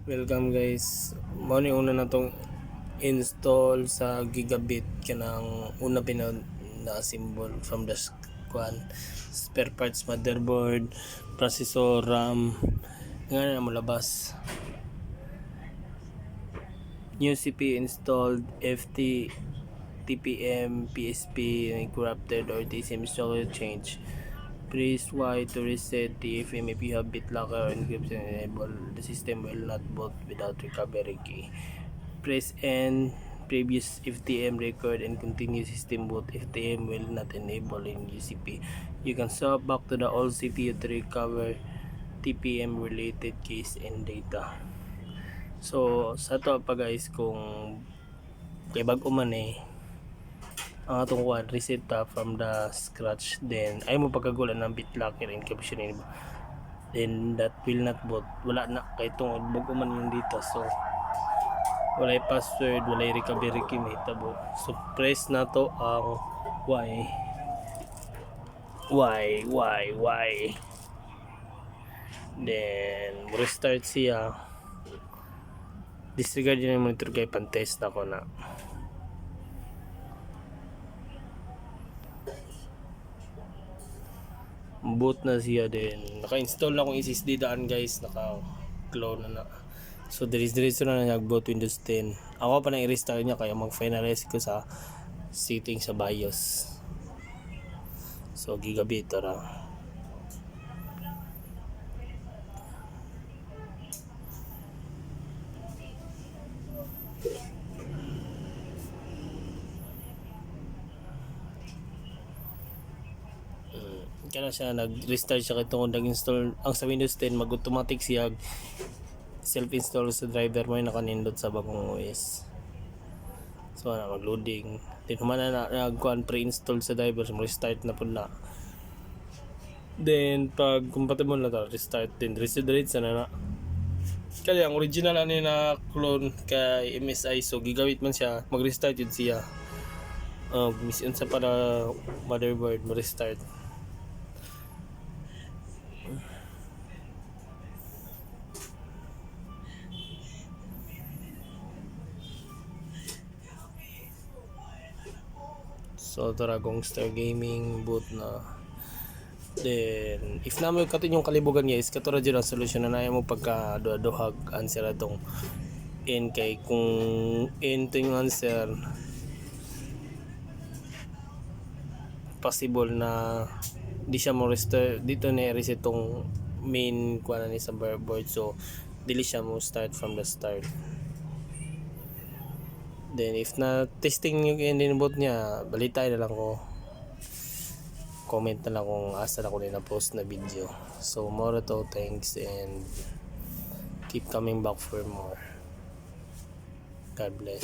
Welcome guys. Mao ni una na tong install sa gigabit kanang una pinod na symbol from the kwan spare parts, motherboard, processor, RAM nga na mo labas. New CPU installed, FT TPM PSP corrupted or TCM installer change. Press Y to reset TFM if you have BitLocker or encryption enabled. The system will not boot without recovery key. Press N previous FTM record and continue system boot. FTM will not enable in UCP. You can swap back to the old CPU to recover TPM related keys and data. So sa to pa guys, kung kay bag-o man ang atong kuan reset ta from the scratch, then ay mo pagkagulan ng BitLocker encryption enable, then that will not boot. Wala na kay tungod bag-o man yung dito, so walay password, walay recovery key mahitabo. So press na to ang Y, then restart siya. Disregard yun yung monitor kay pan-test na ko na. Boot na siya, din naka-install na akong SSD daan guys, naka-clone na. So diretso na nag-boot Windows 10. Ako pa nang i-restart niya kaya mag-finalize ko sa setting sa BIOS. So gigabit ra. Kaya siya nag-restart siya kay tungod nag-install ang sa Windows 10, mag-automatic siya self-install sa driver mo yung nakanindot sa bagong OS. So na mag-loading, then humana na nag-kuan pre-install sa driver, so restart na po na. Then pag compatible na to, restart din reset na. Kaya ang original ani na clone kay MSI, so gigawit man siya, mag-restart yun siya. Mission sa para motherboard mo restart. So Dragon Star Gaming boot na. Then if naman katon yung kalibugan guys, katura dyan ang solusyon na mo pagka duhag answer atong N, kay kung N to yung answer, possible na di siya mo restart dito na reset tong main kuha ni sa board, so dili siya mo start from the start. Then if na testing yung engine boot niya, balitay na lang ko, comment na lang kung asa na ko na post na video. So more to, thanks and keep coming back for more. God bless.